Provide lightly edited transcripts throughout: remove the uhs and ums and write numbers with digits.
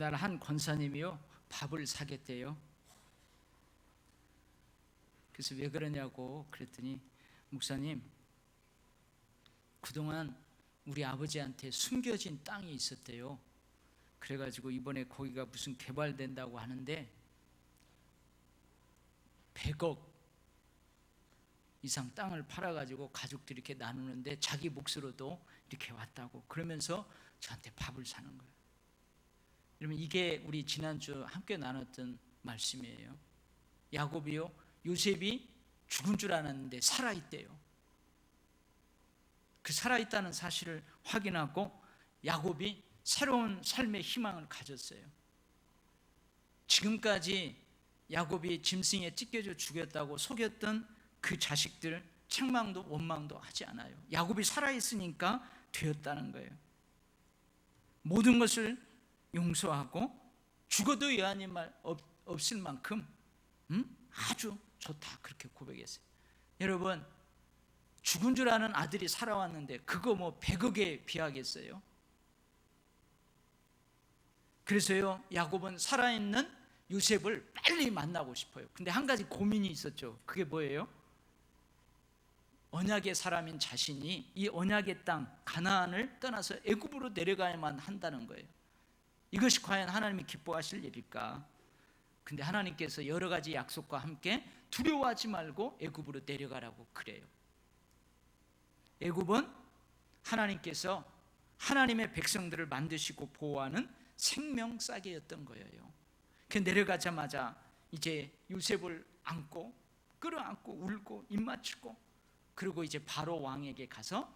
한 권사님이요 밥을 사겠대요. 그래서 왜 그러냐고 그랬더니, 목사님, 그동안 우리 아버지한테 숨겨진 땅이 있었대요. 그래가지고 이번에 거기가 무슨 개발된다고 하는데 100억 이상 땅을 팔아가지고 가족들이 이렇게 나누는데 자기 몫으로도 이렇게 왔다고 그러면서 저한테 밥을 사는 거예요. 여러분, 이게 우리 지난주 함께 나눴던 말씀이에요. 야곱이요, 요셉이 죽은 줄 알았는데 살아있대요. 그 살아있다는 사실을 확인하고 야곱이 새로운 삶의 희망을 가졌어요. 지금까지 야곱이 짐승에 찢겨져 죽였다고 속였던 그 자식들 책망도 원망도 하지 않아요. 야곱이 살아있으니까 되었다는 거예요. 모든 것을 용서하고 죽어도 여한님 말 없을 만큼 아주 좋다, 그렇게 고백했어요. 여러분, 죽은 줄 아는 아들이 살아왔는데 그거 뭐 100억에 비하겠어요? 그래서요, 야곱은 살아있는 요셉을 빨리 만나고 싶어요. 근데 한 가지 고민이 있었죠. 그게 뭐예요? 언약의 사람인 자신이 이 언약의 땅 가나안을 떠나서 애굽으로 내려가야만 한다는 거예요. 이것이 과연 하나님이 기뻐하실 일일까? 근데 하나님께서 여러 가지 약속과 함께 두려워하지 말고 애굽으로 내려가라고 그래요. 애굽은 하나님께서 하나님의 백성들을 만드시고 보호하는 생명싸개였던 거예요. 그 내려가자마자 이제 요셉을 안고 끌어안고 울고 입 맞추고, 그리고 이제 바로 왕에게 가서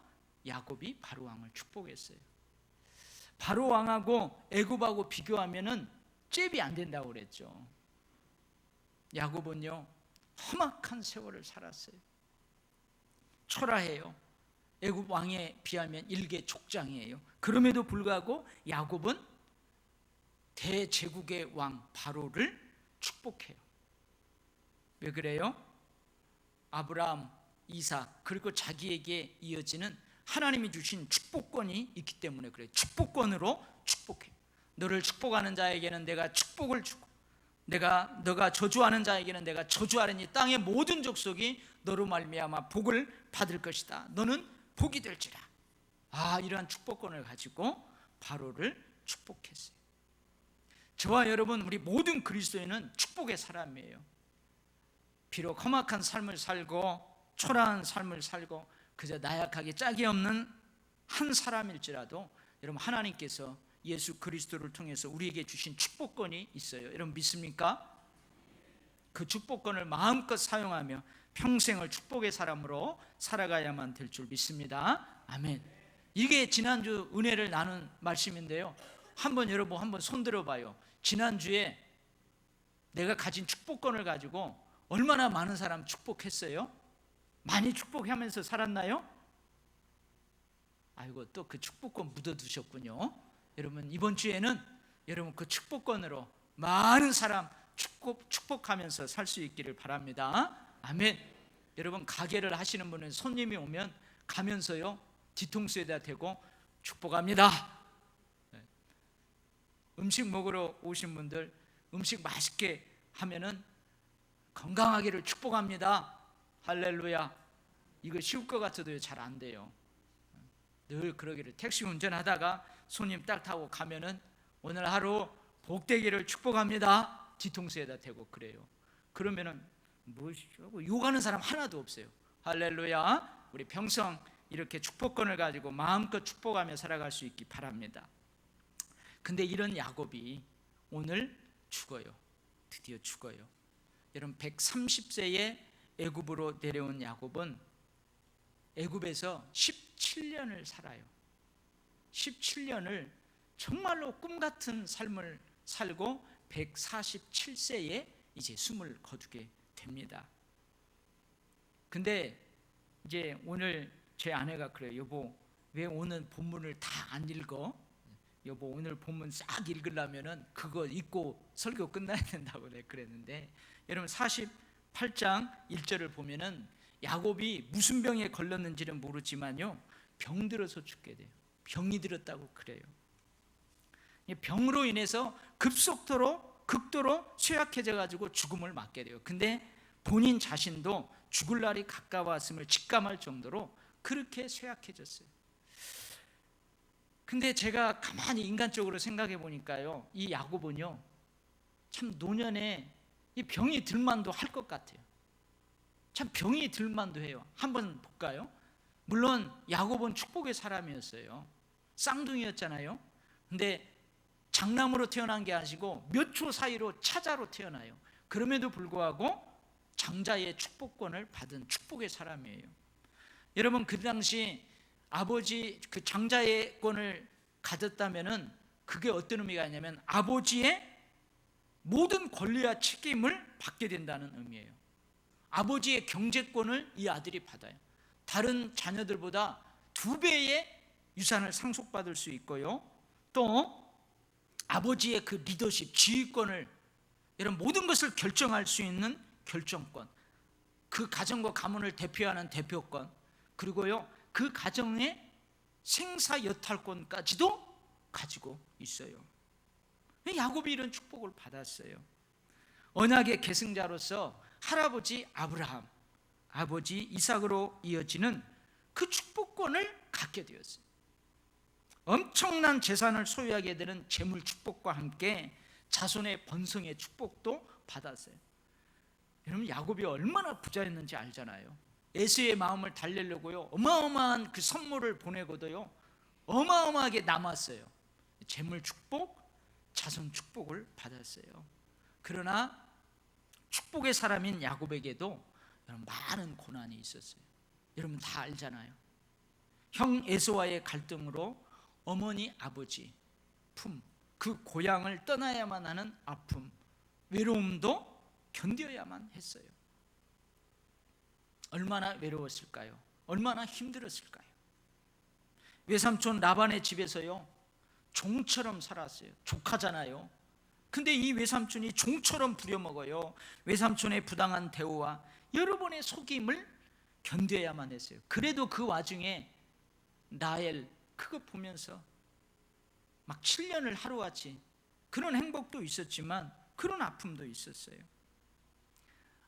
야곱이 바로 왕을 축복했어요. 바로 왕하고 애굽하고 비교하면은 잽이 안 된다고 그랬죠. 야곱은요 험악한 세월을 살았어요. 초라해요. 애굽 왕에 비하면 일개족장이에요. 그럼에도 불구하고 야곱은 대제국의 왕 바로를 축복해요. 왜 그래요? 아브라함, 이삭, 그리고 자기에게 이어지는 하나님이 주신 축복권이 있기 때문에 그래요. 축복권으로 축복해요. 너를 축복하는 자에게는 내가 축복을 주고, 너가 저주하는 자에게는 내가 저주하리니 땅의 모든 족속이 너로 말미암아 복을 받을 것이다. 너는 복이 될지라. 이러한 축복권을 가지고 바로를 축복했어요. 저와 여러분, 우리 모든 그리스도인은 축복의 사람이에요. 비록 험악한 삶을 살고 초라한 삶을 살고 그저 나약하게 짝이 없는 한 사람일지라도 여러분, 하나님께서 예수 그리스도를 통해서 우리에게 주신 축복권이 있어요. 여러분 믿습니까? 그 축복권을 마음껏 사용하며 평생을 축복의 사람으로 살아가야만 될 줄 믿습니다. 아멘. 이게 지난주 은혜를 나눈 말씀인데요, 여러분 한번 손들어 봐요. 지난주에 내가 가진 축복권을 가지고 얼마나 많은 사람 축복했어요? 많이 축복하면서 살았나요? 아이고, 또 그 축복권 묻어두셨군요. 여러분, 이번 주에는 여러분 그 축복권으로 많은 사람 축복하면서 살 수 있기를 바랍니다. 아멘. 여러분, 가게를 하시는 분은 손님이 오면 가면서요 뒤통수에다 대고 축복합니다. 음식 먹으러 오신 분들 음식 맛있게 하면은 건강하기를 축복합니다. 할렐루야. 이거 쉬울 것 같아도 잘 안 돼요. 늘 그러기를, 택시 운전하다가 손님 딱 타고 가면은 오늘 하루 복되기를 축복합니다. 뒤통수에다 대고 그래요. 그러면은 뭐시고 욕하는 사람 하나도 없어요. 할렐루야. 우리 평생 이렇게 축복권을 가지고 마음껏 축복하며 살아갈 수 있기 바랍니다. 근데 이런 야곱이 오늘 죽어요. 드디어 죽어요. 여러분, 130세에 애굽으로 내려온 야곱은 애굽에서 17년을 살아요. 17년을 정말로 꿈같은 삶을 살고 147세에 이제 숨을 거두게 됩니다. 근데 이제 오늘 제 아내가 그래요. 여보, 왜 오늘 본문을 다 안 읽어? 여보, 오늘 본문 싹 읽으려면은 그거 읽고 설교 끝나야 된다고 그랬는데, 여러분 48장 1절을 보면은 야곱이 무슨 병에 걸렸는지는 모르지만요 병들어서 죽게 돼요. 병이 들었다고 그래요. 병으로 인해서 극도로 쇠약해져 가지고 죽음을 맞게 돼요. 근데 본인 자신도 죽을 날이 가까웠음을 직감할 정도로 그렇게 쇠약해졌어요. 근데 제가 가만히 인간적으로 생각해 보니까요, 이 야곱은요 참 노년에 이 병이 들만도 할 것 같아요. 참 병이 들만도 해요. 한번 볼까요? 물론 야곱은 축복의 사람이었어요. 쌍둥이였잖아요. 근데 장남으로 태어난 게 아니고 몇 초 사이로 차자로 태어나요. 그럼에도 불구하고 장자의 축복권을 받은 축복의 사람이에요. 여러분, 그 당시 아버지 그 장자의 권을 가졌다면은 그게 어떤 의미가 있냐면 아버지의 모든 권리와 책임을 받게 된다는 의미예요. 아버지의 경제권을 이 아들이 받아요. 다른 자녀들보다 2배의 유산을 상속받을 수 있고요, 또 아버지의 그 리더십, 지휘권을, 이런 모든 것을 결정할 수 있는 결정권, 그 가정과 가문을 대표하는 대표권, 그리고요 그 가정의 생사여탈권까지도 가지고 있어요. 야곱이 이런 축복을 받았어요. 언약의 계승자로서 할아버지 아브라함, 아버지 이삭으로 이어지는 그 축복권을 갖게 되었어요. 엄청난 재산을 소유하게 되는 재물 축복과 함께 자손의 번성의 축복도 받았어요. 여러분, 야곱이 얼마나 부자였는지 알잖아요. 에서의 마음을 달래려고요 어마어마한 그 선물을 보내고도요 어마어마하게 남았어요. 재물 축복, 자손 축복을 받았어요. 그러나 축복의 사람인 야곱에게도 많은 고난이 있었어요. 여러분 다 알잖아요. 형 에서와의 갈등으로 어머니 아버지 품, 그 고향을 떠나야만 하는 아픔, 외로움도 견뎌야만 했어요. 얼마나 외로웠을까요? 얼마나 힘들었을까요? 외삼촌 라반의 집에서요 종처럼 살았어요. 조카잖아요. 근데 이 외삼촌이 종처럼 부려먹어요. 외삼촌의 부당한 대우와 여러 번의 속임을 견뎌야만 했어요. 그래도 그 와중에 라헬 그거 보면서 막 7년을 하루같이, 그런 행복도 있었지만 그런 아픔도 있었어요.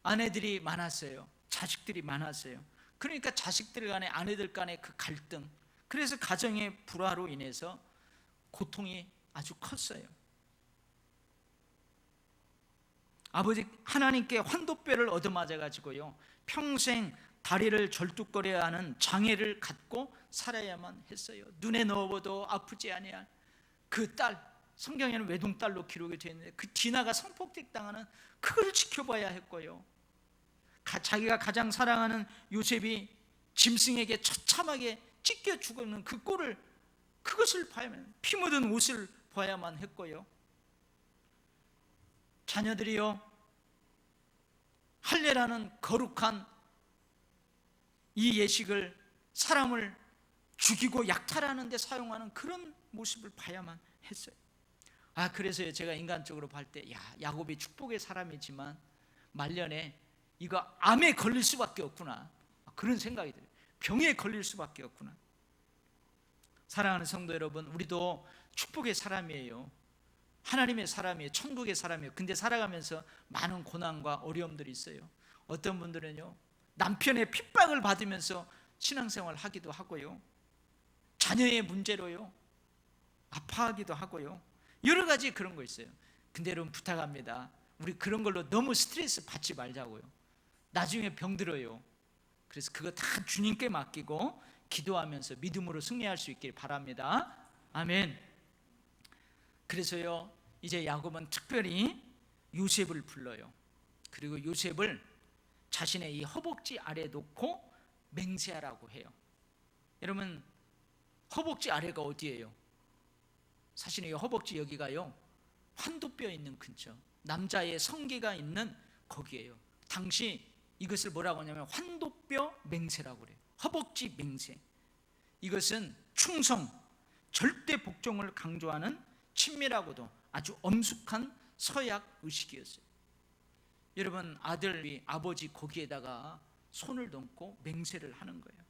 아내들이 많았어요. 자식들이 많았어요. 그러니까 자식들 간에, 아내들 간의 그 갈등, 그래서 가정의 불화로 인해서 고통이 아주 컸어요. 아버지 하나님께 환도뼈를 얻어맞아 가지고요 평생 다리를 절뚝거려야 하는 장애를 갖고 살아야만 했어요. 눈에 넣어봐도 아프지 아니할 그 딸, 성경에는 외동딸로 기록이 되어 있는데 그 디나가 성폭행 당하는 그걸 지켜봐야 했고요, 자기가 가장 사랑하는 요셉이 짐승에게 처참하게 찢겨 죽는 그 꼴을, 그것을 봐야만, 피 묻은 옷을 봐야만 했고요, 자녀들이요 할례라는 거룩한 이 예식을 사람을 죽이고 약탈하는 데 사용하는 그런 모습을 봐야만 했어요. 그래서 제가 인간적으로 볼 때 야곱이 축복의 사람이지만 말년에 이거 암에 걸릴 수밖에 없구나, 그런 생각이 들어요. 병에 걸릴 수밖에 없구나. 사랑하는 성도 여러분, 우리도 축복의 사람이에요. 하나님의 사람이에요. 천국의 사람이에요. 근데 살아가면서 많은 고난과 어려움들이 있어요. 어떤 분들은요 남편의 핍박을 받으면서 신앙생활을 하기도 하고요, 자녀의 문제로요 아파하기도 하고요, 여러 가지 그런 거 있어요. 근데 여러분 부탁합니다. 우리 그런 걸로 너무 스트레스 받지 말자고요. 나중에 병들어요. 그래서 그거 다 주님께 맡기고 기도하면서 믿음으로 승리할 수 있길 바랍니다. 아멘. 그래서요 이제 야곱은 특별히 요셉을 불러요. 그리고 요셉을 자신의 이 허벅지 아래 놓고 맹세하라고 해요. 여러분 허벅지 아래가 어디예요? 사실 이 허벅지 여기가요 환도뼈 있는 근처, 남자의 성기가 있는 거기에요. 당시 이것을 뭐라고 하냐면 환도뼈 맹세라고 그래요. 허벅지 맹세. 이것은 충성, 절대 복종을 강조하는 친밀하고도 아주 엄숙한 서약 의식이었어요. 여러분 아들이 아버지 거기에다가 손을 얹고 맹세를 하는 거예요.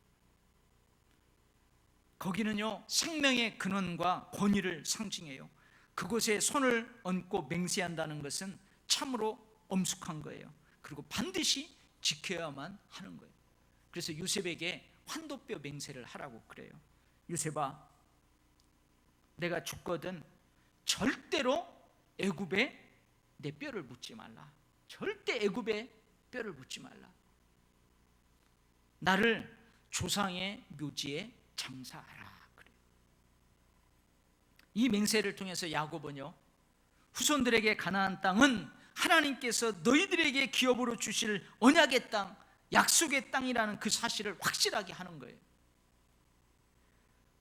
거기는요 생명의 근원과 권위를 상징해요. 그곳에 손을 얹고 맹세한다는 것은 참으로 엄숙한 거예요. 그리고 반드시 지켜야만 하는 거예요. 그래서 요셉에게 환도뼈 맹세를 하라고 그래요. 요셉아, 내가 죽거든 절대로 애굽에 내 뼈를 묻지 말라. 절대 애굽에 뼈를 묻지 말라. 나를 조상의 묘지에 장사하라 그래요. 이 맹세를 통해서 야곱은요, 후손들에게 가나안 땅은 하나님께서 너희들에게 기업으로 주실 언약의 땅, 약속의 땅이라는 그 사실을 확실하게 하는 거예요.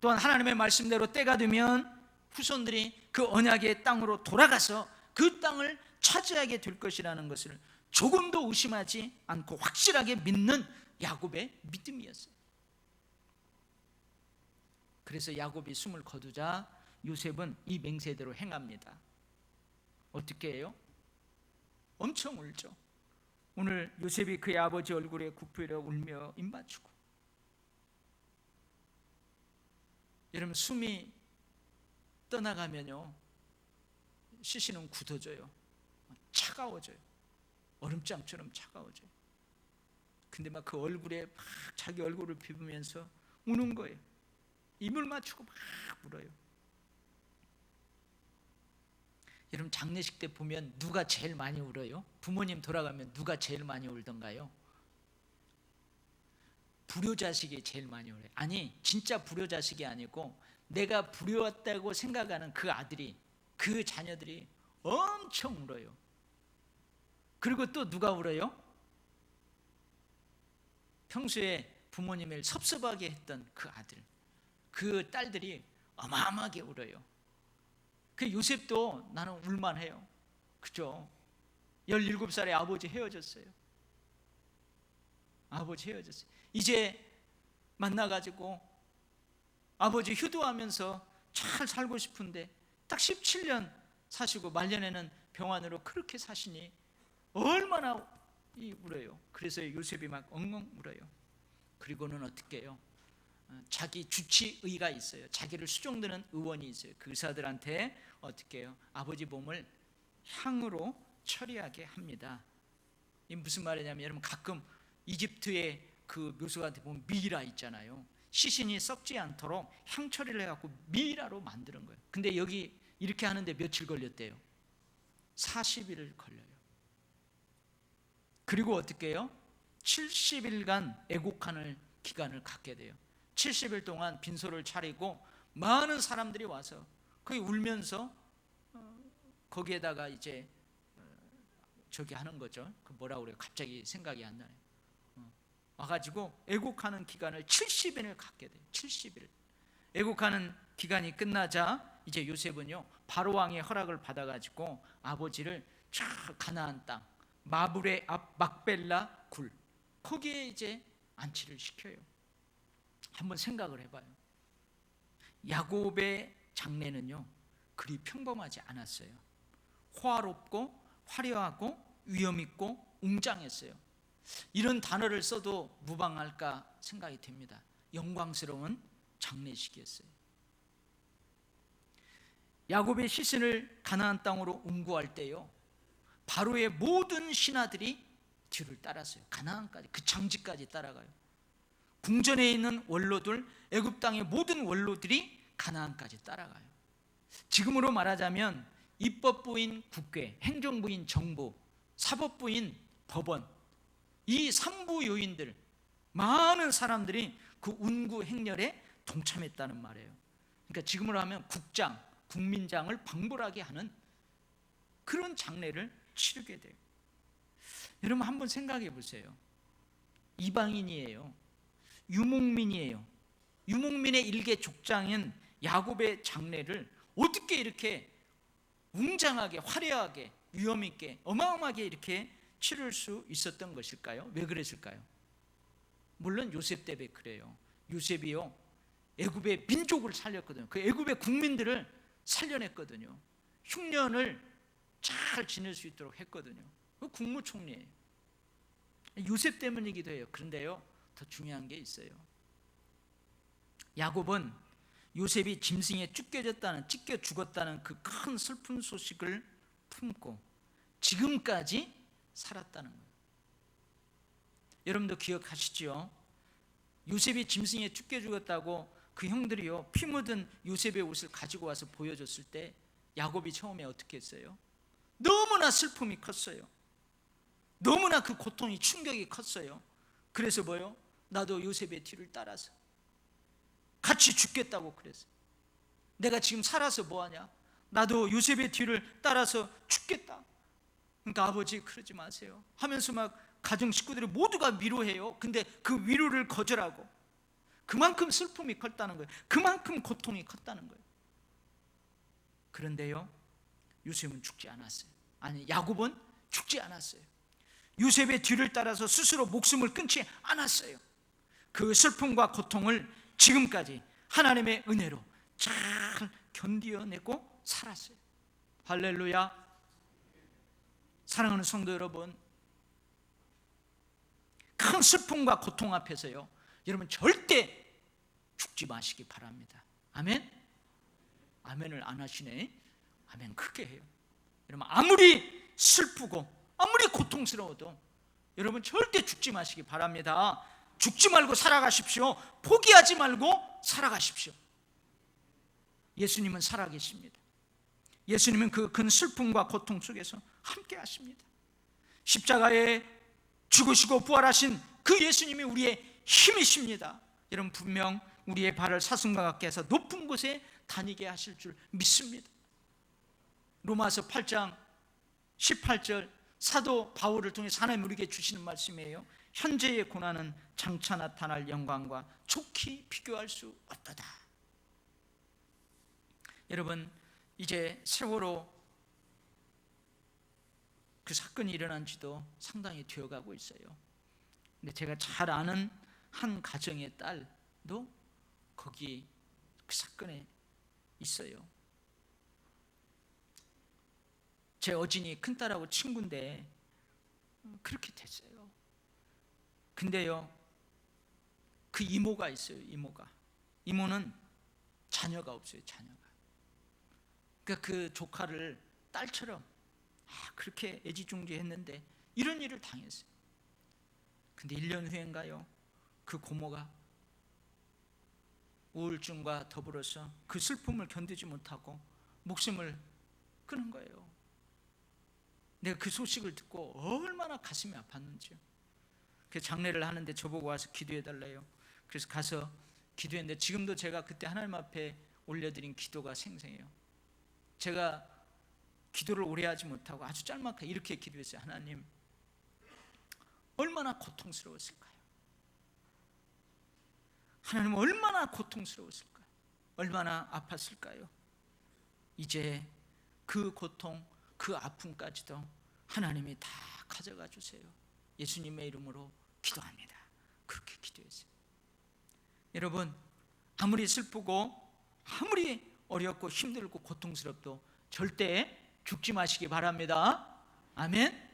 또한 하나님의 말씀대로 때가 되면 후손들이 그 언약의 땅으로 돌아가서 그 땅을 차지하게 될 것이라는 것을 조금도 의심하지 않고 확실하게 믿는 야곱의 믿음이었어요. 그래서 야곱이 숨을 거두자 요셉은 이 맹세대로 행합니다. 어떻게 해요? 엄청 울죠. 오늘 요셉이 그의 아버지 얼굴에 굽히려 울며 입맞추고, 여러분 숨이 떠나가면요 시신은 굳어져요. 차가워져요. 얼음장처럼 차가워져요. 근데 막 그 얼굴에 막 자기 얼굴을 비비면서 우는 거예요. 입을 맞추고 막 울어요. 여러분 장례식 때 보면 누가 제일 많이 울어요? 부모님 돌아가면 누가 제일 많이 울던가요? 불효자식이 제일 많이 울어요. 아니 진짜 불효자식이 아니고 내가 불효했다고 생각하는 그 아들이, 그 자녀들이 엄청 울어요. 그리고 또 누가 울어요? 평소에 부모님을 섭섭하게 했던 그 아들, 그 딸들이 어마어마하게 울어요. 그 요셉도 나는 울만해요. 그죠? 17살에 아버지 헤어졌어요. 아버지 헤어졌어요. 이제 만나가지고 아버지 효도하면서 잘 살고 싶은데 딱 17년 사시고 말년에는 병환으로 그렇게 사시니 얼마나 울어요. 그래서 요셉이 막 엉엉 울어요. 그리고는 어떻게 해요? 자기 주치의가 있어요. 자기를 수종드는 의원이 있어요. 그 의사들한테 어떻게 해요? 아버지 몸을 향으로 처리하게 합니다. 이 무슨 말이냐면 여러분 가끔 이집트의 그 묘소한테 보면 미이라 있잖아요. 시신이 썩지 않도록 향 처리를 해갖고 미이라로 만드는 거예요. 근데 여기 이렇게 하는데 며칠 걸렸대요? 40일을 걸려요. 그리고 어떻게 해요? 70일간 애곡하는 기간을 갖게 돼요. 70일 동안 빈소를 차리고 많은 사람들이 와서 거기 울면서 거기에다가 이제 저기 하는 거죠. 그 뭐라 그래요? 갑자기 생각이 안 나네요. 와가지고 애곡하는 기간을 70일을 갖게 돼요. 70일. 애곡하는 기간이 끝나자 이제 요셉은요 바로 왕의 허락을 받아가지고 아버지를 쫙 가나안 땅 마블의 앞 막벨라 굴 거기에 이제 안치를 시켜요. 한번 생각을 해봐요. 야곱의 장례는요 그리 평범하지 않았어요. 호화롭고 화려하고 위엄있고 웅장했어요. 이런 단어를 써도 무방할까 생각이 됩니다. 영광스러운 장례식이었어요. 야곱의 시신을 가나안 땅으로 운구할 때요 바로의 모든 신하들이 뒤를 따랐어요. 가나안까지, 그 장지까지 따라가요. 궁전에 있는 원로들, 애굽 땅의 모든 원로들이 가나안까지 따라가요. 지금으로 말하자면 입법부인 국회, 행정부인 정부, 사법부인 법원, 이 3부 요인들, 많은 사람들이 그 운구 행렬에 동참했다는 말이에요. 그러니까 지금으로 하면 국장, 국민장을 방불하게 하는 그런 장례를 치르게 돼요. 여러분 한번 생각해 보세요. 이방인이에요. 유목민이에요. 유목민의 일개 족장인 야곱의 장례를 어떻게 이렇게 웅장하게, 화려하게, 위엄있게, 어마어마하게 이렇게 치를 수 있었던 것일까요? 왜 그랬을까요? 물론 요셉 때문에 그래요. 요셉이요 애굽의 민족을 살렸거든요. 그 애굽의 국민들을 살려냈거든요. 흉년을 잘 지낼 수 있도록 했거든요. 그 국무총리예요. 요셉 때문이기도 해요. 그런데요 더 중요한 게 있어요. 야곱은 요셉이 짐승에 찢겨 죽었다는 그 큰 슬픈 소식을 품고 지금까지 살았다는 거예요. 여러분도 기억하시죠? 요셉이 짐승에 찢겨 죽었다고 그 형들이요, 피 묻은 요셉의 옷을 가지고 와서 보여줬을 때 야곱이 처음에 어떻게 했어요? 너무나 슬픔이 컸어요. 너무나 그 고통이, 충격이 컸어요. 그래서 뭐요? 나도 요셉의 뒤를 따라서 같이 죽겠다고 그랬어요. 내가 지금 살아서 뭐하냐? 나도 요셉의 뒤를 따라서 죽겠다. 그러니까 아버지 그러지 마세요 하면서 막 가정 식구들이 모두가 위로해요. 근데 그 위로를 거절하고, 그만큼 슬픔이 컸다는 거예요. 그만큼 고통이 컸다는 거예요. 그런데요, 요셉은 죽지 않았어요. 아니, 야곱은 죽지 않았어요. 요셉의 뒤를 따라서 스스로 목숨을 끊지 않았어요. 그 슬픔과 고통을 지금까지 하나님의 은혜로 잘 견디어내고 살았어요. 할렐루야. 사랑하는 성도 여러분, 큰 슬픔과 고통 앞에서요, 여러분 절대 죽지 마시기 바랍니다. 아멘? 아멘을 안 하시네. 아멘 크게 해요. 여러분, 아무리 슬프고 아무리 고통스러워도 여러분 절대 죽지 마시기 바랍니다. 죽지 말고 살아가십시오. 포기하지 말고 살아가십시오. 예수님은 살아계십니다. 예수님은 그 큰 슬픔과 고통 속에서 함께 하십니다. 십자가에 죽으시고 부활하신 그 예수님이 우리의 힘이십니다. 여러분, 분명 우리의 발을 사슴과 같게 해서 높은 곳에 다니게 하실 줄 믿습니다. 로마서 8장 18절, 사도 바울을 통해서 하나님 우리에게 주시는 말씀이에요. 현재의 고난은 장차 나타날 영광과 좋게 비교할 수 없도다. 여러분, 이제 세월호 그 사건이 일어난 지도 상당히 되어가고 있어요. 근데 제가 잘 아는 한 가정의 딸도 거기 그 사건에 있어요. 제 어진이 큰딸하고 친구인데 그렇게 됐어요. 근데요, 그 이모가 있어요. 이모는 자녀가 없어요. 자녀가. 그러니까 그 조카를 딸처럼 그렇게 애지중지했는데 이런 일을 당했어요. 근데 1년 후인가요, 그 고모가 우울증과 더불어서 그 슬픔을 견디지 못하고 목숨을 끊은 거예요. 내가 그 소식을 듣고 얼마나 가슴이 아팠는지요. 그 장례를 하는데 저보고 와서 기도해달래요. 그래서 가서 기도했는데 지금도 제가 그때 하나님 앞에 올려드린 기도가 생생해요. 제가 기도를 오래 하지 못하고 아주 짤막하게 이렇게 기도했어요. 하나님, 얼마나 고통스러웠을까요? 하나님, 얼마나 고통스러웠을까요? 얼마나 아팠을까요? 이제 그 고통, 그 아픔까지도 하나님이 다 가져가 주세요. 예수님의 이름으로 기도합니다. 그렇게 기도했어요. 여러분, 아무리 슬프고 아무리 어렵고 힘들고 고통스럽도 절대 죽지 마시기 바랍니다. 아멘.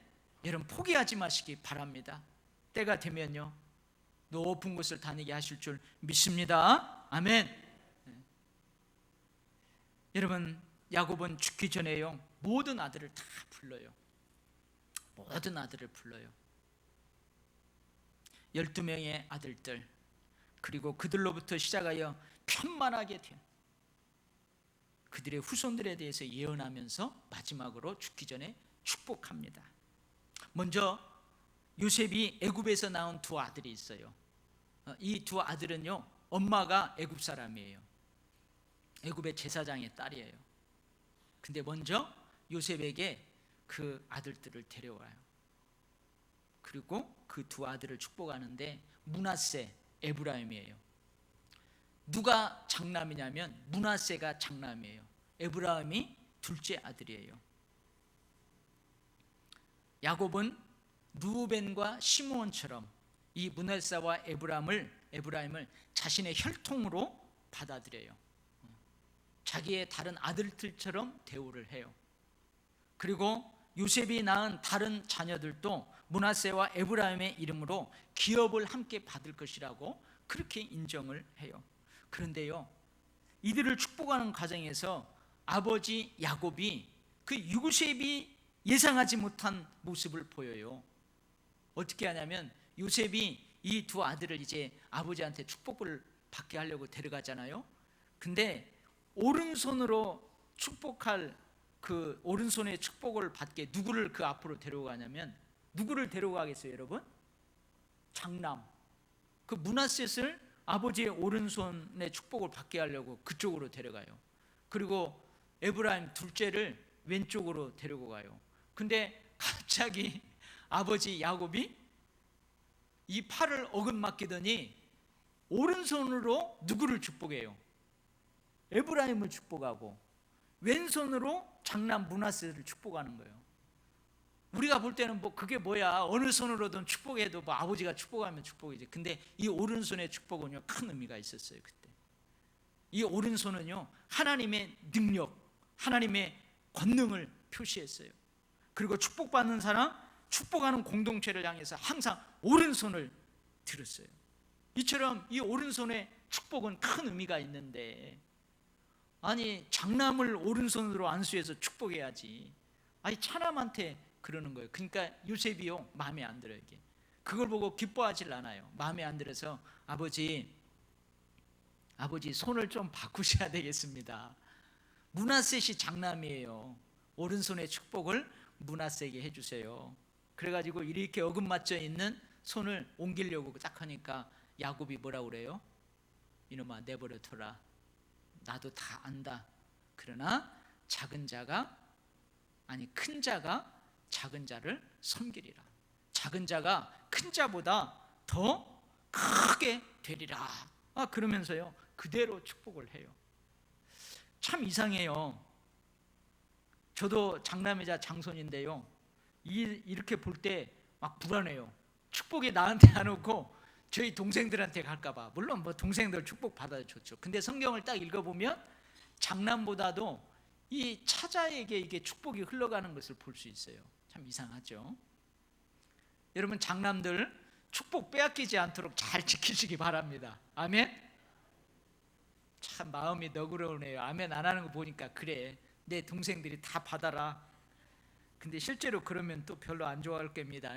여러분, 포기하지 마시기 바랍니다. 때가 되면요, 높은 곳을 다니게 하실 줄 믿습니다. 아멘. 여러분, 야곱은 죽기 전에요, 모든 아들을 다 불러요. 모든 아들을 불러요. 12명의 아들들, 그리고 그들로부터 시작하여 편만하게 된 그들의 후손들에 대해서 예언하면서 마지막으로 죽기 전에 축복합니다. 먼저 요셉이 애굽에서 낳은 두 아들이 있어요. 이 두 아들은요, 엄마가 애굽 사람이에요. 애굽의 제사장의 딸이에요. 근데 먼저 요셉에게 그 아들들을 데려와요. 그리고 그 두 아들을 축복하는데 므낫세, 에브라임이에요. 누가 장남이냐면 므낫세가 장남이에요. 에브라임이 둘째 아들이에요. 야곱은 루벤과 시므온처럼 이 므낫세와 에브라임을 자신의 혈통으로 받아들여요. 자기의 다른 아들들처럼 대우를 해요. 그리고 요셉이 낳은 다른 자녀들도 므낫세와 에브라임의 이름으로 기업을 함께 받을 것이라고 그렇게 인정을 해요. 그런데요, 이들을 축복하는 과정에서 아버지 야곱이 그 요셉이 예상하지 못한 모습을 보여요. 어떻게 하냐면 요셉이 이 두 아들을 이제 아버지한테 축복을 받게 하려고 데려가잖아요. 근데 오른손으로 축복할 그 오른손의 축복을 받게 누구를 그 앞으로 데려가냐면, 누구를 데려가겠어요 여러분? 장남, 그 므낫셋을 아버지의 오른손의 축복을 받게 하려고 그쪽으로 데려가요. 그리고 에브라임 둘째를 왼쪽으로 데리고 가요. 근데 갑자기 아버지 야곱이 이 팔을 어긋맞기더니 오른손으로 누구를 축복해요? 에브라임을 축복하고 왼손으로 장남 므낫셋을 축복하는 거예요. 우리가 볼 때는 뭐 그게 뭐야, 어느 손으로든 축복해도 뭐 아버지가 축복하면 축복이지. 근데 이 오른손의 축복은요 큰 의미가 있었어요. 그때 이 오른손은요 하나님의 능력, 하나님의 권능을 표시했어요. 그리고 축복받는 사람, 축복하는 공동체를 향해서 항상 오른손을 들었어요. 이처럼 이 오른손의 축복은 큰 의미가 있는데, 아니 장남을 오른손으로 안수해서 축복해야지, 아니 차남한테 그러는 거예요. 그러니까 요셉이요 마음에 안 들어요. 이게 그걸 보고 기뻐하질 않아요. 마음에 안 들어서 아버지 손을 좀 바꾸셔야 되겠습니다. 므낫셋이 장남이에요. 오른손의 축복을 므낫셋에게 해주세요. 그래가지고 이렇게 어긋맞져 있는 손을 옮기려고 딱 하니까 야곱이 뭐라 그래요? 이놈아 내버려 둬라, 나도 다 안다. 그러나 큰 자가 작은 자를 섬기리라. 작은 자가 큰 자보다 더 크게 되리라. 그러면서요 그대로 축복을 해요. 참 이상해요. 저도 장남이자 장손인데요, 이렇게 볼 때 막 불안해요. 축복이 나한테 안 오고 저희 동생들한테 갈까봐. 물론 뭐 동생들 축복 받아도 좋죠. 근데 성경을 딱 읽어보면 장남보다도 이 차자에게 이게 축복이 흘러가는 것을 볼 수 있어요. 참 이상하죠. 여러분 장남들 축복 빼앗기지 않도록 잘 지키시기 바랍니다. 아멘. 참 마음이 너그러우네요. 아멘 안 하는 거 보니까 그래, 내 동생들이 다 받아라. 근데 실제로 그러면 또 별로 안 좋아할 겁니다.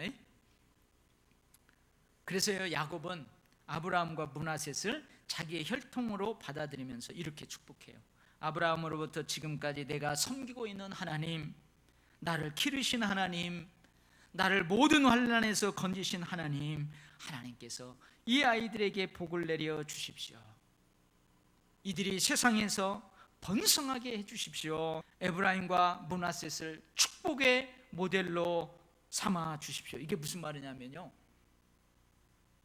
그래서요 야곱은 아브라함과 므낫셋을 자기의 혈통으로 받아들이면서 이렇게 축복해요. 아브라함으로부터 지금까지 내가 섬기고 있는 하나님, 나를 기르신 하나님, 나를 모든 환난에서 건지신 하나님, 하나님께서 이 아이들에게 복을 내려 주십시오. 이들이 세상에서 번성하게 해주십시오. 에브라임과 므낫셋을 축복의 모델로 삼아 주십시오. 이게 무슨 말이냐면요,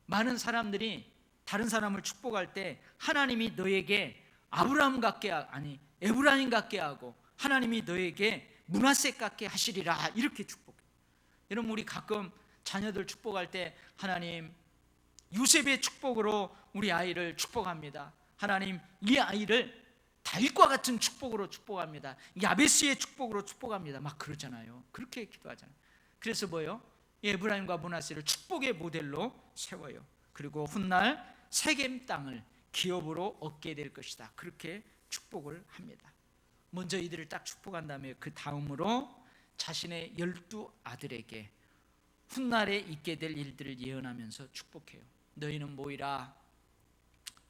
많은 사람들이 다른 사람을 축복할 때 하나님이 너에게 아브라함 같게 에브라임 같게 하고 하나님이 너에게 므낫셋 같게 하시리라, 이렇게 축복해요. 여러분 우리 가끔 자녀들 축복할 때 하나님 요셉의 축복으로 우리 아이를 축복합니다. 하나님 이 아이를 다윗과 같은 축복으로 축복합니다. 야베스의 축복으로 축복합니다. 막 그러잖아요. 그렇게 기도하잖아요. 그래서 뭐예요? 에브라임과 므낫셋을 축복의 모델로 세워요. 그리고 훗날 세겜 땅을 기업으로 얻게 될 것이다, 그렇게 축복을 합니다. 먼저 이들을 딱 축복한 다음에 그 다음으로 자신의 12 아들에게 훗날에 있게 될 일들을 예언하면서 축복해요. 너희는 모이라,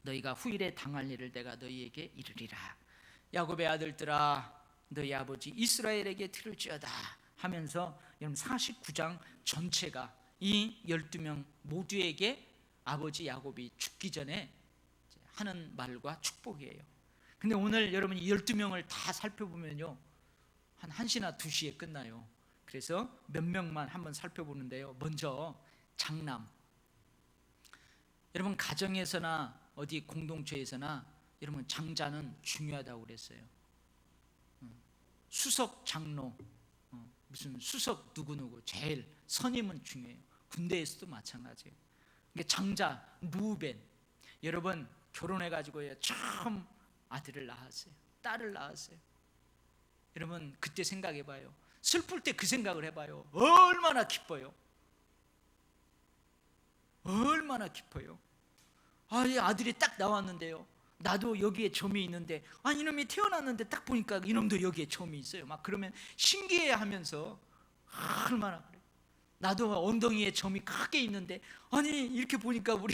너희가 후일에 당할 일을 내가 너희에게 이르리라. 야곱의 아들들아, 너희 아버지 이스라엘에게 들을지어다 하면서 여러분 49장 전체가 이 12명 모두에게 아버지 야곱이 죽기 전에 하는 말과 축복이에요. 근데 오늘 여러분 이 12명을 다 살펴보면요 한 1시나 2시에 끝나요. 그래서 몇 명만 한번 살펴보는데요, 먼저 장남. 여러분 가정에서나 어디 공동체에서나 여러분 장자는 중요하다고 그랬어요. 수석 장로, 무슨 수석 누구누구, 제일 선임은 중요해요. 군대에서도 마찬가지예요. 그러니까 장자 루벤, 여러분 결혼해가지고 처음 아들을 낳았어요, 딸을 낳았어요. 여러분 그때 생각해봐요. 슬플 때 그 생각을 해봐요. 얼마나 기뻐요. 얼마나 기뻐요. 이 아들이 딱 나왔는데요, 나도 여기에 점이 있는데, 아, 이놈이 태어났는데 딱 보니까 이놈도 여기에 점이 있어요. 막 그러면 신기해 하면서, 얼마나 그래. 나도 엉덩이에 점이 크게 있는데, 아니 이렇게 보니까 우리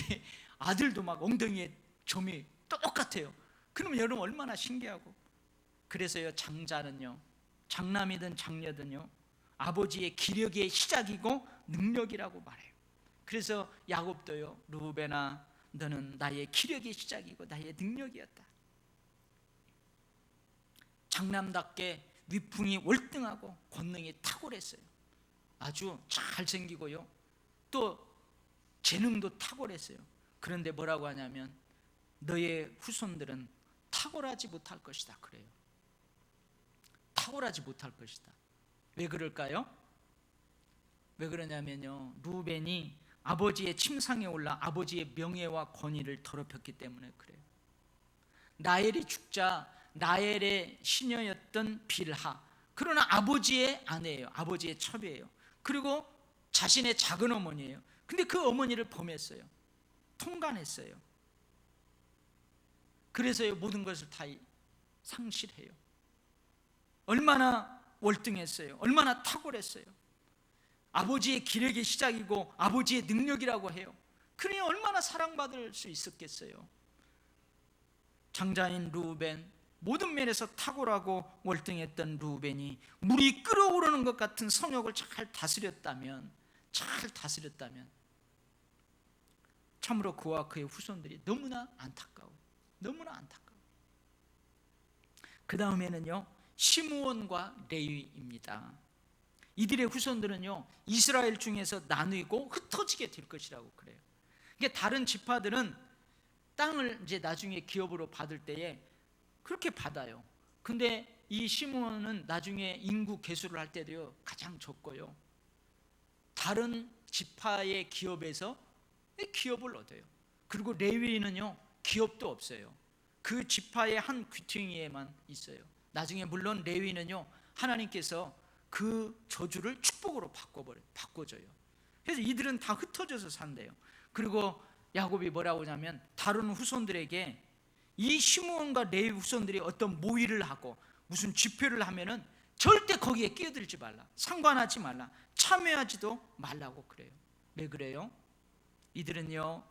아들도 막 엉덩이에 점이 똑같아요. 그러면 여러분 얼마나 신기하고. 그래서요, 장자는요, 장남이든 장녀든요, 아버지의 기력의 시작이고 능력이라고 말해요. 그래서 야곱도요, 루벤아, 너는 나의 기력의 시작이고 나의 능력이었다. 장남답게 위풍이 월등하고 권능이 탁월했어요. 아주 잘생기고요, 또 재능도 탁월했어요. 그런데 뭐라고 하냐면, 너의 후손들은 탁월하지 못할 것이다 그래요. 탁월하지 못할 것이다. 왜 그럴까요? 왜 그러냐면요, 루벤이 아버지의 침상에 올라 아버지의 명예와 권위를 더럽혔기 때문에 그래요. 라헬이 죽자 라헬의 시녀였던 빌하, 그러나 아버지의 아내예요. 아버지의 첩이에요. 그리고 자신의 작은 어머니예요. 근데 그 어머니를 범했어요. 통간했어요. 그래서 모든 것을 다 상실해요. 얼마나 월등했어요. 얼마나 탁월했어요. 아버지의 기력의 시작이고 아버지의 능력이라고 해요. 그러니 얼마나 사랑받을 수 있었겠어요. 장자인 루벤, 모든 면에서 탁월하고 월등했던 루벤이 물이 끓어오르는 것 같은 성욕을 잘 다스렸다면 참으로 그와 그의 후손들이 너무나 안타까워요. 너무나 안타까워요. 그 다음에는요, 시므온과 레위입니다. 이들의 후손들은요, 이스라엘 중에서 나뉘고 흩어지게 될 것이라고 그래요. 이게 다른 지파들은 땅을 이제 나중에 기업으로 받을 때에 그렇게 받아요. 근데 이 시므온은 나중에 인구 계수를 할 때도요, 가장 적고요, 다른 지파의 기업에서 기업을 얻어요. 그리고 레위는요, 기업도 없어요. 그 지파의 한 귀퉁이에만 있어요. 나중에 물론 레위는요, 하나님께서 그 저주를 축복으로 바꿔줘요. 그래서 이들은 다 흩어져서 산대요. 그리고 야곱이 뭐라고 하냐면, 다른 후손들에게 이 시므온과 레위 후손들이 어떤 모의를 하고 무슨 집회를 하면은 절대 거기에 끼어들지 말라, 상관하지 말라, 참여하지도 말라고 그래요. 왜 그래요? 이들은요,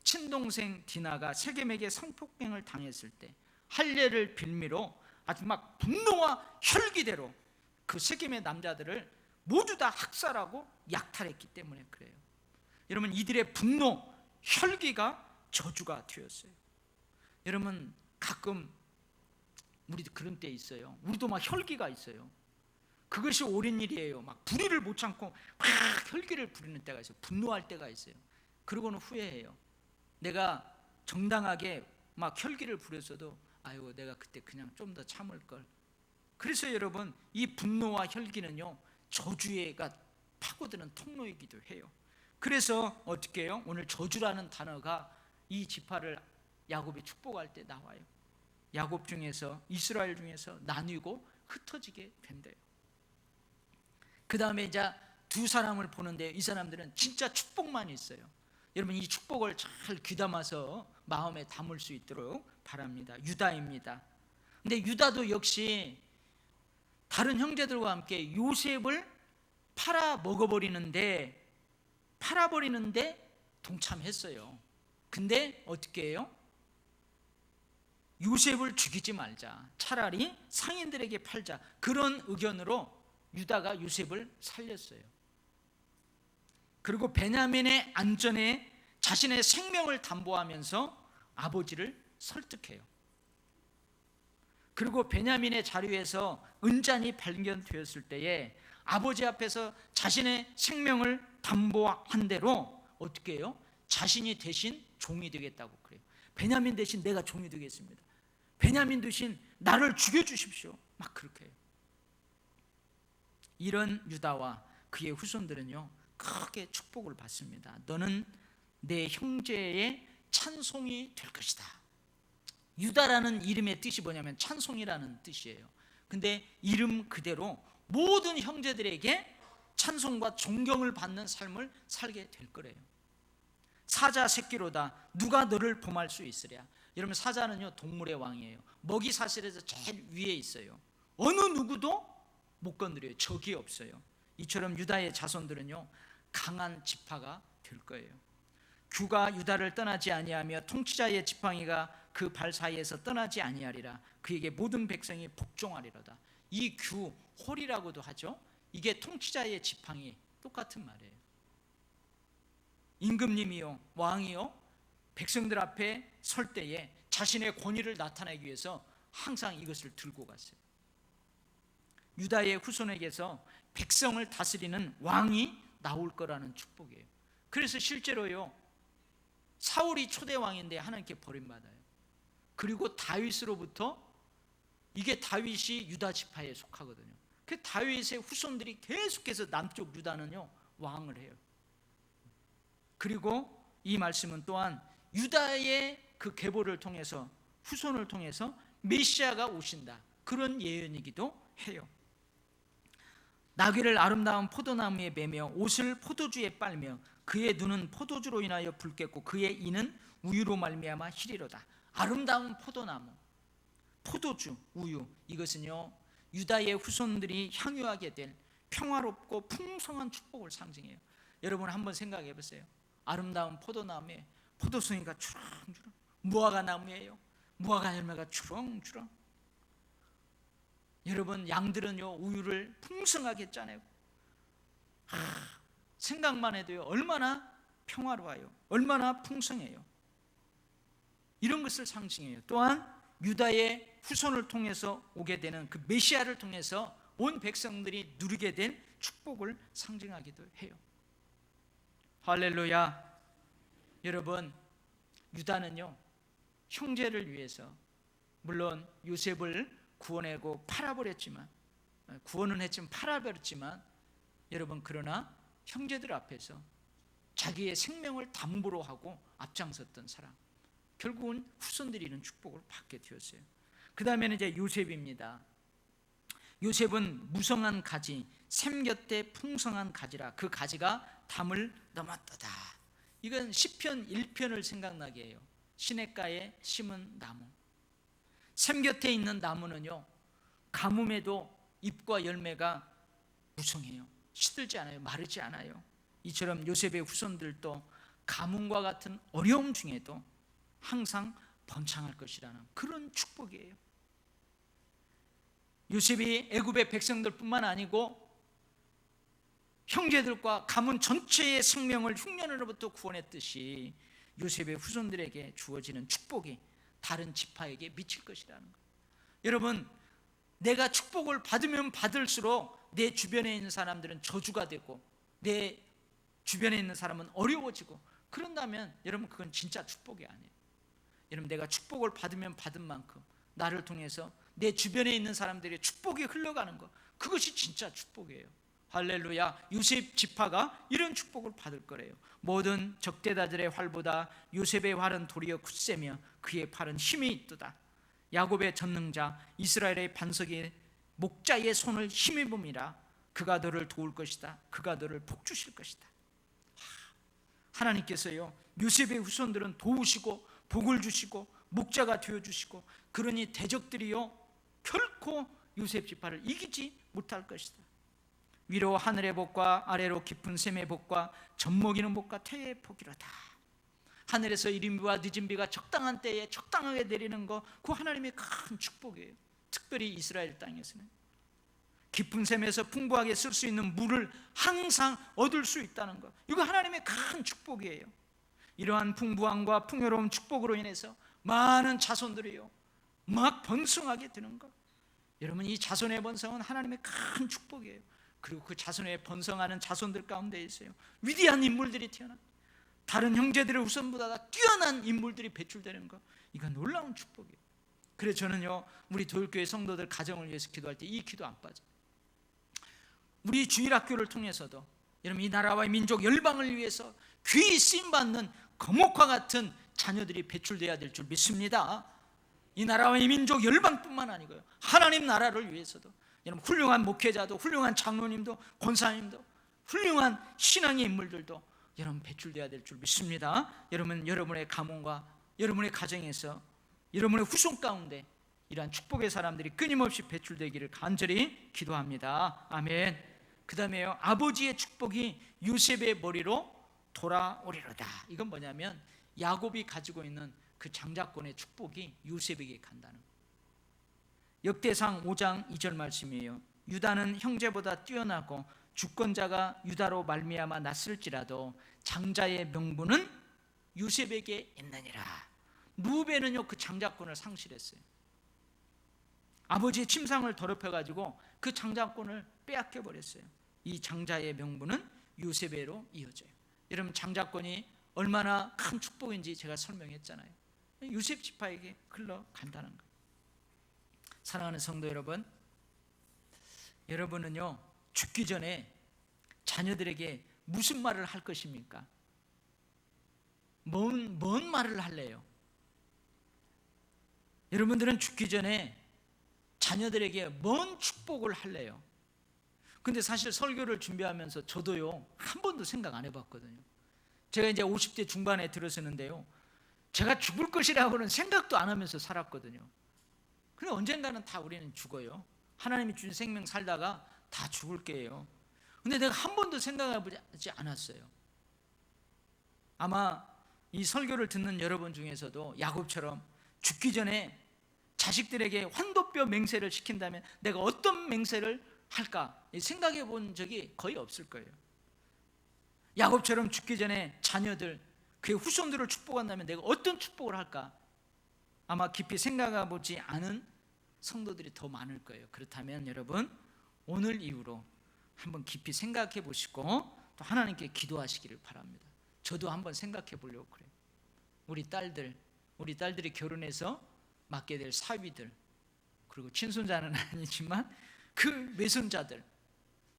친동생 디나가 세겜에게 성폭행을 당했을 때 할례를 빌미로 아주 막 분노와 혈기대로 그 세겜의 남자들을 모두 다 학살하고 약탈했기 때문에 그래요. 여러분, 이들의 분노, 혈기가 저주가 되었어요. 여러분, 가끔 우리도 그런 때 있어요. 우리도 막 혈기가 있어요. 그것이 옳은 일이에요. 막 불의를 못 참고 막 혈기를 부리는 때가 있어요. 분노할 때가 있어요. 그러고는 후회해요. 내가 정당하게 막 혈기를 부렸어도, 아이고 내가 그때 그냥 좀 더 참을 걸. 그래서 여러분, 이 분노와 혈기는요, 저주가 파고드는 통로이기도 해요. 그래서 어떻게 해요? 오늘 저주라는 단어가 이 지파를 야곱이 축복할 때 나와요. 야곱 중에서, 이스라엘 중에서 나뉘고 흩어지게 된대요. 그 다음에 이제 두 사람을 보는데, 이 사람들은 진짜 축복만 있어요. 여러분, 이 축복을 잘 귀담아서 마음에 담을 수 있도록 바랍니다. 유다입니다. 근데 유다도 역시 다른 형제들과 함께 요셉을 팔아버리는데 동참했어요. 근데 어떻게 해요? 요셉을 죽이지 말자, 차라리 상인들에게 팔자, 그런 의견으로 유다가 요셉을 살렸어요. 그리고 베냐민의 안전에 자신의 생명을 담보하면서 아버지를 설득해요. 그리고 베냐민의 자리에서 은잔이 발견되었을 때에 아버지 앞에서 자신의 생명을 담보한 대로 어떻게 해요? 자신이 대신 종이 되겠다고 그래요. 베냐민 대신 내가 종이 되겠습니다. 베냐민 대신 나를 죽여주십시오. 막 그렇게 해요. 이런 유다와 그의 후손들은요, 크게 축복을 받습니다. 너는 내 형제의 찬송이 될 것이다. 유다라는 이름의 뜻이 뭐냐면 찬송이라는 뜻이에요. 근데 이름 그대로 모든 형제들에게 찬송과 존경을 받는 삶을 살게 될 거래요. 사자 새끼로다, 누가 너를 범할 수 있으랴. 여러분 사자는요 동물의 왕이에요. 먹이 사슬에서 제일 위에 있어요. 어느 누구도 못 건드려요. 적이 없어요. 이처럼 유다의 자손들은요 강한 지파가 될 거예요. 규가 유다를 떠나지 아니하며 통치자의 지팡이가 그 발 사이에서 떠나지 아니하리라. 그에게 모든 백성이 복종하리로다. 이 규, 홀이라고도 하죠. 이게 통치자의 지팡이, 똑같은 말이에요. 임금님이요 왕이요 백성들 앞에 설 때에 자신의 권위를 나타내기 위해서 항상 이것을 들고 갔어요. 유다의 후손에게서 백성을 다스리는 왕이 나올 거라는 축복이에요. 그래서 실제로요 사울이 초대 왕인데 하나님께 버림받아요. 그리고 다윗으로부터, 이게 다윗이 유다 지파에 속하거든요. 그 다윗의 후손들이 계속해서 남쪽 유다는요 왕을 해요. 그리고 이 말씀은 또한 유다의 그 계보를 통해서, 후손을 통해서 메시아가 오신다, 그런 예언이기도 해요. 나귀를 아름다운 포도나무에 매며 옷을 포도주에 빨며 그의 눈은 포도주로 인하여 붉겠고 그의 이는 우유로 말미암아 희리로다. 아름다운 포도나무, 포도주, 우유, 이것은요 유다의 후손들이 향유하게 될 평화롭고 풍성한 축복을 상징해요. 여러분 한번 생각해 보세요. 아름다운 포도나무에 포도송이가 주렁주렁, 무화과 나무예요. 무화과 열매가 주렁주렁. 여러분 양들은요 우유를 풍성하게 짜내고, 생각만 해도요 얼마나 평화로워요, 얼마나 풍성해요. 이런 것을 상징해요. 또한 유다의 후손을 통해서 오게 되는 그 메시아를 통해서 온 백성들이 누리게 된 축복을 상징하기도 해요. 할렐루야. 여러분 유다는요 형제를 위해서 물론 요셉을 구원하고 팔아버렸지만, 구원은 했지만 팔아버렸지만, 여러분 그러나 형제들 앞에서 자기의 생명을 담보로 하고 앞장섰던 사람, 결국은 후손들이 이런 축복을 받게 되었어요. 그 다음에는 이제 요셉입니다. 요셉은 무성한 가지, 샘 곁에 풍성한 가지라. 그 가지가 담을 넘었도다. 이건 시편 1편을 생각나게 해요. 시냇가에 심은 나무. 샘 곁에 있는 나무는요 가뭄에도 잎과 열매가 무성해요. 시들지 않아요. 마르지 않아요. 이처럼 요셉의 후손들도 가뭄과 같은 어려움 중에도 항상 번창할 것이라는 그런 축복이에요. 요셉이 애굽의 백성들뿐만 아니고 형제들과 가문 전체의 생명을 흉년으로부터 구원했듯이 요셉의 후손들에게 주어지는 축복이 다른 지파에게 미칠 것이라는 거예요. 여러분 내가 축복을 받으면 받을수록 내 주변에 있는 사람들은 저주가 되고 내 주변에 있는 사람은 어려워지고, 그런다면 여러분 그건 진짜 축복이 아니에요. 여러분 내가 축복을 받으면 받은 만큼 나를 통해서 내 주변에 있는 사람들의 축복이 흘러가는 것, 그것이 진짜 축복이에요. 할렐루야. 요셉 지파가 이런 축복을 받을 거래요. 모든 적대자들의 활보다 요셉의 활은 도리어 굳세며 그의 팔은 힘이 있도다. 야곱의 전능자 이스라엘의 반석이 목자의 손을 힘입음이라. 그가 너를 도울 것이다. 그가 너를 복주실 것이다. 하나님께서요 요셉의 후손들은 도우시고 복을 주시고 목자가 되어주시고, 그러니 대적들이요 결코 요셉 지파를 이기지 못할 것이다. 위로 하늘의 복과 아래로 깊은 샘의 복과 젖먹이는 복과 태의 복이로다. 하늘에서 이른 비와 늦은 비가 적당한 때에 적당하게 내리는 거, 그 하나님의 큰 축복이에요. 특별히 이스라엘 땅에서는 깊은 샘에서 풍부하게 쓸 수 있는 물을 항상 얻을 수 있다는 것, 이거 하나님의 큰 축복이에요. 이러한 풍부함과 풍요로운 축복으로 인해서 많은 자손들이요 막 번성하게 되는 것, 여러분 이 자손의 번성은 하나님의 큰 축복이에요. 그리고 그 자손의 번성하는 자손들 가운데 있어요 위대한 인물들이 태어나, 다른 형제들의 후손보다 뛰어난 인물들이 배출되는 것, 이건 놀라운 축복이에요. 그래서 저는요 우리 도율교회 성도들 가정을 위해서 기도할 때 이 기도 안 빠져요. 우리 주일학교를 통해서도 여러분 이 나라와 민족 열방을 위해서 귀히 쓰임받는 거목과 같은 자녀들이 배출돼야 될 줄 믿습니다. 이 나라와 이 민족 열방뿐만 아니고요 하나님 나라를 위해서도 여러분 훌륭한 목회자도, 훌륭한 장로님도, 권사님도, 훌륭한 신앙의 인물들도 여러분 배출돼야 될 줄 믿습니다. 여러분 여러분의 가문과 여러분의 가정에서 여러분의 후손 가운데 이러한 축복의 사람들이 끊임없이 배출되기를 간절히 기도합니다. 아멘. 그 다음에요, 아버지의 축복이 요셉의 머리로 돌아오리로다. 이건 뭐냐면 야곱이 가지고 있는 그 장자권의 축복이 요셉에게 간다는 거예요. 역대상 5장 2절 말씀이에요. 유다는 형제보다 뛰어나고 주권자가 유다로 말미암아 났을지라도 장자의 명분은 요셉에게 있느니라. 루벤은요 그 장자권을 상실했어요. 아버지의 침상을 더럽혀가지고 그 장자권을 빼앗겨 버렸어요. 이 장자의 명분은 요셉에로 이어져요. 여러분, 장자권이 얼마나 큰 축복인지 제가 설명했잖아요. 요셉 지파에게 흘러간다는 거예요. 사랑하는 성도 여러분, 여러분은요 죽기 전에 자녀들에게 무슨 말을 할 것입니까? 뭔 말을 할래요? 여러분들은 죽기 전에 자녀들에게 뭔 축복을 할래요? 근데 사실 설교를 준비하면서 저도요 한 번도 생각 안 해봤거든요. 제가 이제 50대 중반에 들어서는데요, 제가 죽을 것이라고는 생각도 안 하면서 살았거든요. 근데 언젠가는 다 우리는 죽어요. 하나님이 준 생명 살다가 다 죽을 게예요. 근데 내가 한 번도 생각해보지 않았어요. 아마 이 설교를 듣는 여러분 중에서도 야곱처럼 죽기 전에 자식들에게 환도뼈 맹세를 시킨다면 내가 어떤 맹세를 할까 생각해 본 적이 거의 없을 거예요. 야곱처럼 죽기 전에 자녀들, 그의 후손들을 축복한다면 내가 어떤 축복을 할까? 아마 깊이 생각해 보지 않은 성도들이 더 많을 거예요. 그렇다면 여러분, 오늘 이후로 한번 깊이 생각해 보시고 또 하나님께 기도하시기를 바랍니다. 저도 한번 생각해 보려고 그래요. 우리 딸들이 결혼해서 맡게 될 사위들, 그리고 친손자는 아니지만 그 외손자들,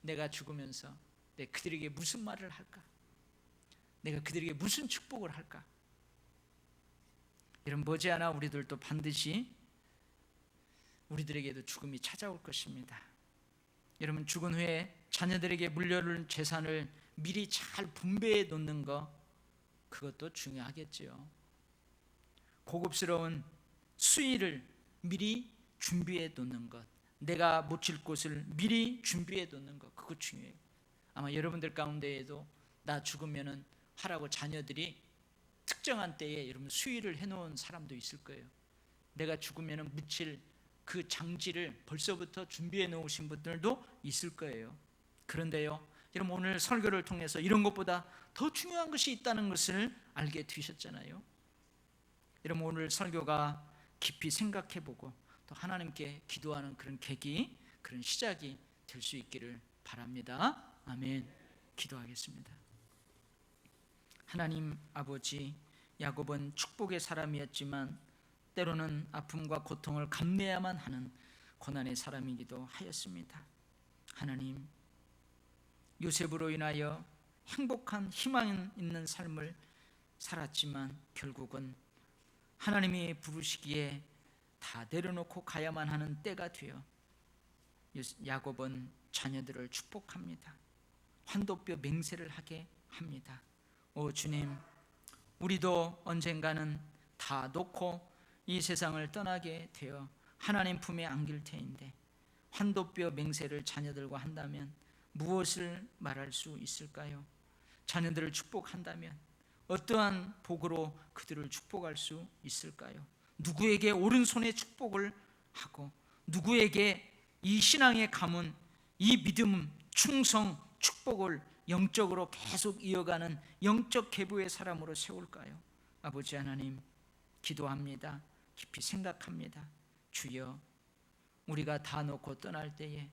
내가 죽으면서 내가 그들에게 무슨 말을 할까? 내가 그들에게 무슨 축복을 할까? 이런 머지않아 우리들도 반드시 우리들에게도 죽음이 찾아올 것입니다. 여러분, 죽은 후에 자녀들에게 물려줄 재산을 미리 잘 분배해 놓는 거, 그것도 중요하겠지요. 고급스러운 수의를 미리 준비해 놓는 것, 내가 묻힐 곳을 미리 준비해 놓는 것, 그거 중요해요. 아마 여러분들 가운데에도 나 죽으면은 하라고 자녀들이 특정한 때에 여러분 수의를 해놓은 사람도 있을 거예요. 내가 죽으면은 묻힐 그 장지를 벌써부터 준비해 놓으신 분들도 있을 거예요. 그런데요, 여러분, 오늘 설교를 통해서 이런 것보다 더 중요한 것이 있다는 것을 알게 되셨잖아요. 여러분, 오늘 설교가 깊이 생각해보고 또 하나님께 기도하는 그런 계기, 그런 시작이 될 수 있기를 바랍니다. 아멘. 기도하겠습니다. 하나님 아버지, 야곱은 축복의 사람이었지만 때로는 아픔과 고통을 감내야만 하는 고난의 사람이기도 하였습니다. 하나님, 요셉으로 인하여 행복한 희망 있는 삶을 살았지만 결국은 하나님이 부르시기에 다 내려놓고 가야만 하는 때가 되어 야곱은 자녀들을 축복합니다. 환도뼈 맹세를 하게 합니다. 오 주님, 우리도 언젠가는 다 놓고 이 세상을 떠나게 되어 하나님 품에 안길 테인데 환도뼈 맹세를 자녀들과 한다면 무엇을 말할 수 있을까요? 자녀들을 축복한다면 어떠한 복으로 그들을 축복할 수 있을까요? 누구에게 오른손에 축복을 하고 누구에게 이 신앙의 가문, 이 믿음, 충성, 축복을 영적으로 계속 이어가는 영적 계보의 사람으로 세울까요? 아버지 하나님, 기도합니다. 깊이 생각합니다. 주여, 우리가 다 놓고 떠날 때에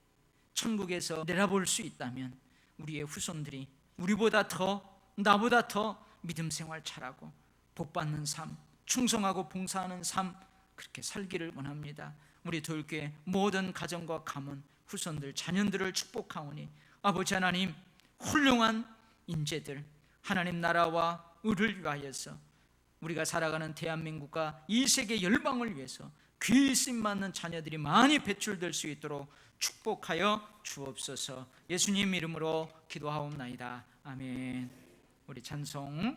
천국에서 내다볼 수 있다면 우리의 후손들이 우리보다 더, 나보다 더 믿음 생활 잘하고 복받는 삶, 충성하고 봉사하는 삶, 그렇게 살기를 원합니다. 우리 돌교회 모든 가정과 가문, 후손들, 자녀들을 축복하오니 아버지 하나님, 훌륭한 인재들, 하나님 나라와 의를 위하여서 우리가 살아가는 대한민국과 이 세계 열방을 위해서 귀 쓰임받는 자녀들이 많이 배출될 수 있도록 축복하여 주옵소서. 예수님 이름으로 기도하옵나이다. 아멘. 우리 찬송